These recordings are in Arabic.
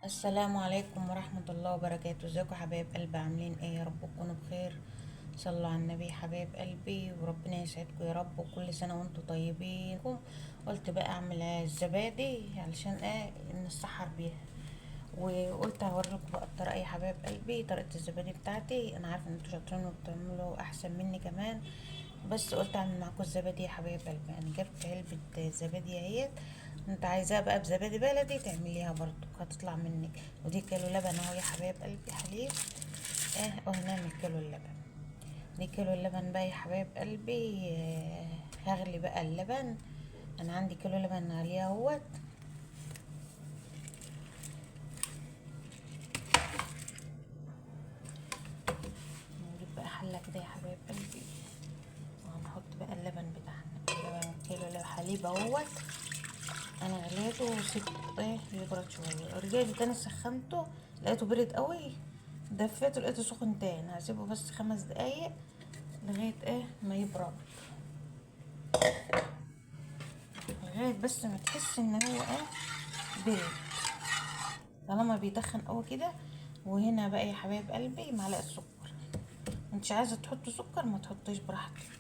السلام عليكم ورحمة الله وبركاته. ازيكم يا حبايب قلبي؟ عاملين ايه؟ يا رب تكونوا بخير. صلوا على النبي يا حبايب قلبي، وربنا يسعدكم يا رب، وكل سنة وانتم طيبين. قلت بقى اعمل الزبادي علشان ايه نسحر بيها، وقلت هوريكم بقى الطريقة يا حبايب قلبي، طريقة الزبادي بتاعتي. انا عارفة ان انتوا شاطرين وبتعملوا احسن مني كمان، بس قلت اعمل معاكم الزبادي يا حبايب قلبي. انا جبت علبة زبادي اهيت. انت عايزاها بقى بزبادي بلدي تعمليها برضو هتطلع منك. ودي كيلو لبن اهو يا حبايب قلبي، حليب. وهنعمل كيلو اللبن. دي كيلو اللبن بقى يا حبايب قلبي. هغلي بقى اللبن. انا عندي كيلو لبن غاليه اهوت. نجيب بقى حله كده يا حبايب قلبي، وهنحط بقى اللبن بتاعنا. اللبن كيلو حليب اهوت. انا غليته وسبته يبرد شويه، رجعت تاني سخنته لقيته برد قوي. دفيته لقيته سخن تاني. هسيبه بس 5 دقايق لغايه ما يبرد، لغايه بس ما تحس ان هو برد. طالما بيدخن قوي كده. وهنا بقى يا حبايب قلبي معلقه سكر. انتش عايزه تحطي سكر ما تحطيش، براحتك.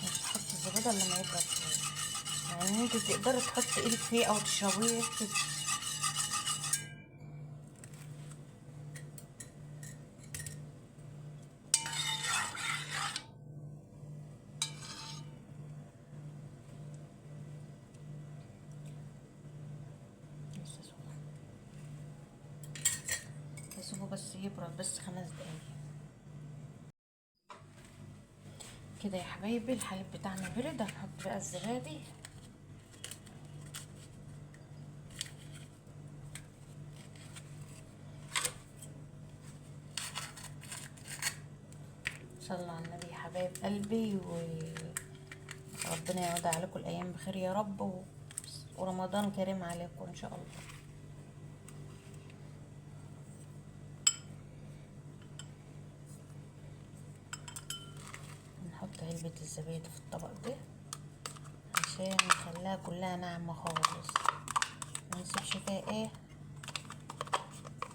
مش تحطي الزبادي الا لما يبرد شويه، يعني انت تقدري تحطي ايدك فيه او تشربيه كده. لسه سخن. هسيبه بس يبرد بس 5 دقايق كده يا حبايبي. الحليب بتاعنا برد، هنحط بقى الزبادي. صلوا على النبي يا حبايب قلبي، وربنا يعود عليكم الايام بخير يا رب، ورمضان كريم عليكم ان شاء الله. نحط علبة الزبادي في الطبق ده عشان نخليها كلها ناعمة خالص، ما نسيبش فيها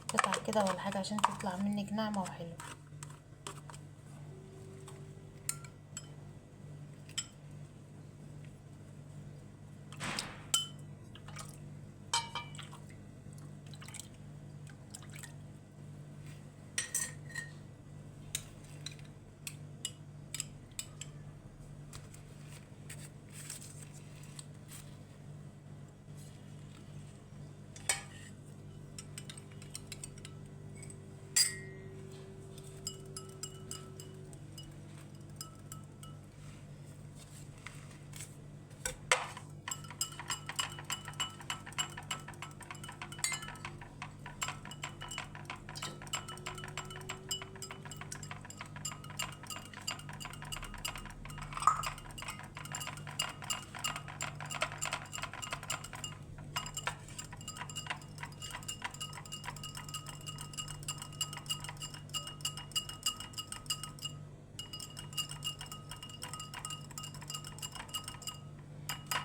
قطع كده ولا حاجة عشان تطلع منك ناعمة وحلوة.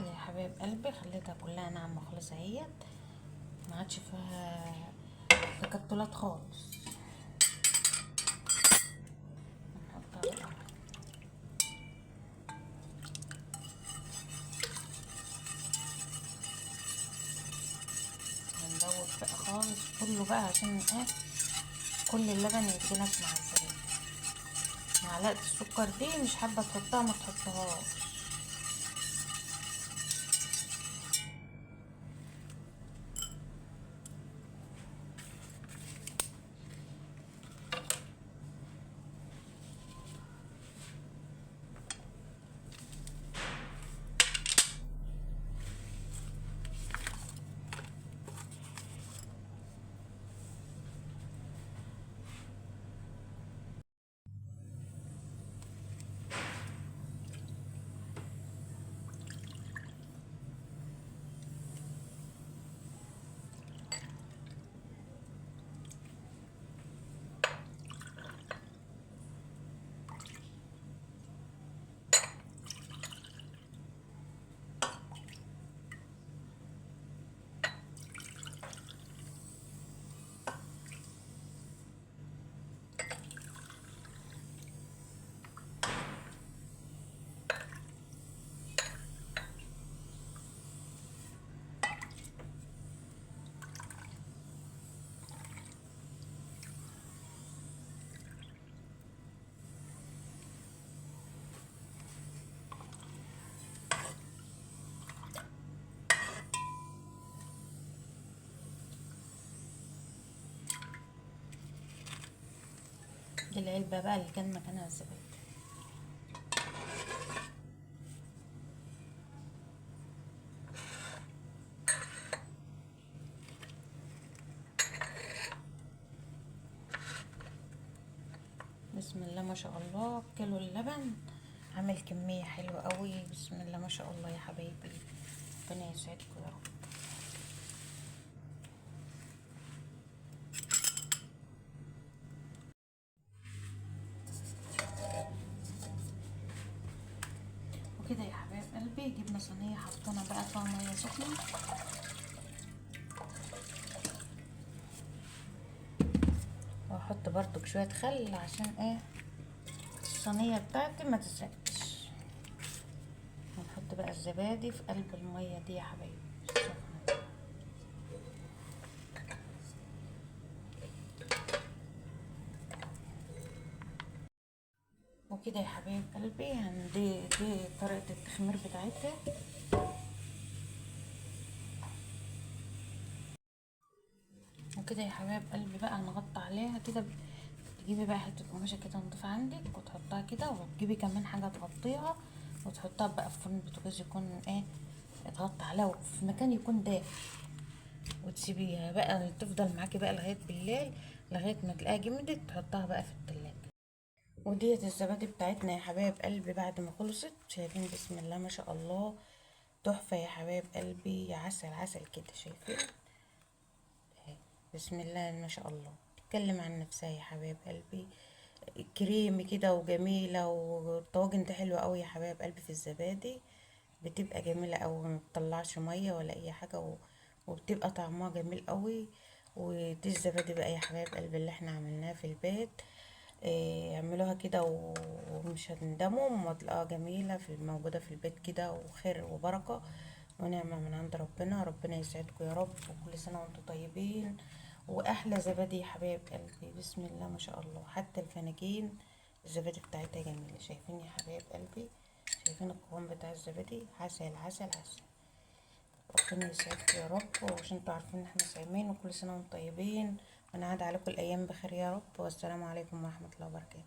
يا حبايب قلبي خليتها كلها ناعمة خالص اهيت، ما عادش فيها تكتلات خالص. نحطها بقى، هندوب بقى خالص كله بقى عشان كل اللبن يتجانس مع الزبادي. معلقة السكر دي مش حابة تحطها ما تحطهاش. دي العلبة بقى اللي كان مكانها الزبادي. بسم الله ما شاء الله، كيلو اللبن عامل كمية حلوة قوي. بسم الله ما شاء الله يا حبايبي، ربنا يسعدكم يا رب. وكده يا حبايب قلبي جبنا صينية حطينا بقى فيها مية سخنة، واحط برضك شوية خل عشان ايه الصينية بتاعتي ما تسرقش. ونحط بقى الزبادي في قلب المية دي يا حبايبي السخنة. وكده يا حبايب قلبي يعني دي طريقة التخمير بتاعتها. وكده يا حبايب قلبي بقى نغطي عليها كده. تجيبي بقى حته قماشه كده نضيفها عندك وتحطها كده، وتجيبي كمان حاجه تغطيها وتحطها بقى في فرن البوتاجاز يكون ايه اتغطى عليها في مكان يكون دافي، وتسيبيها بقى تفضل معاكي بقى لغايه بالليل، لغايه ما تلاقيها جمدت تحطها بقى في التلاجة. وديت الزبادي بتاعتنا يا حبايب قلبي بعد ما خلصت. شايفين بسم الله ما شاء الله، تحفه يا حبايب قلبي، عسل عسل كده. شايفين بسم الله ما شاء الله، تتكلم عن نفسها يا حبايب قلبي. كريمي كده وجميلة، والطواجن ده حلوة قوي يا حبايب قلبي في الزبادي، بتبقى جميلة قوي، ما بتطلعش مية ولا اي حاجة وبتبقى طعمها جميل قوي. ودي الزبادي بقى يا حبايب قلبي اللي احنا عملناها في البيت. اعملوها كده ومش هتندموا، وتلاقوها جميلة في موجودة في البيت كده، وخير وبركة ونعمة من عند ربنا. ربنا يسعدكم يا رب، وكل سنة وانتم طيبين. واحلى زبادي يا حبايب قلبي، بسم الله ما شاء الله، حتى الفناجين الزبادي بتاعتها جميلة. شايفين يا حبايب قلبي، شايفين القوام بتاع الزبادي، عسل عسل عسل. ربنا يسعدكم يا رب، وعشان انتوا عارفين ان احنا صايمين، وكل سنة وانتم طيبين، وانا عاد عليكم الايام بخير يا رب. والسلام عليكم ورحمة الله وبركاته.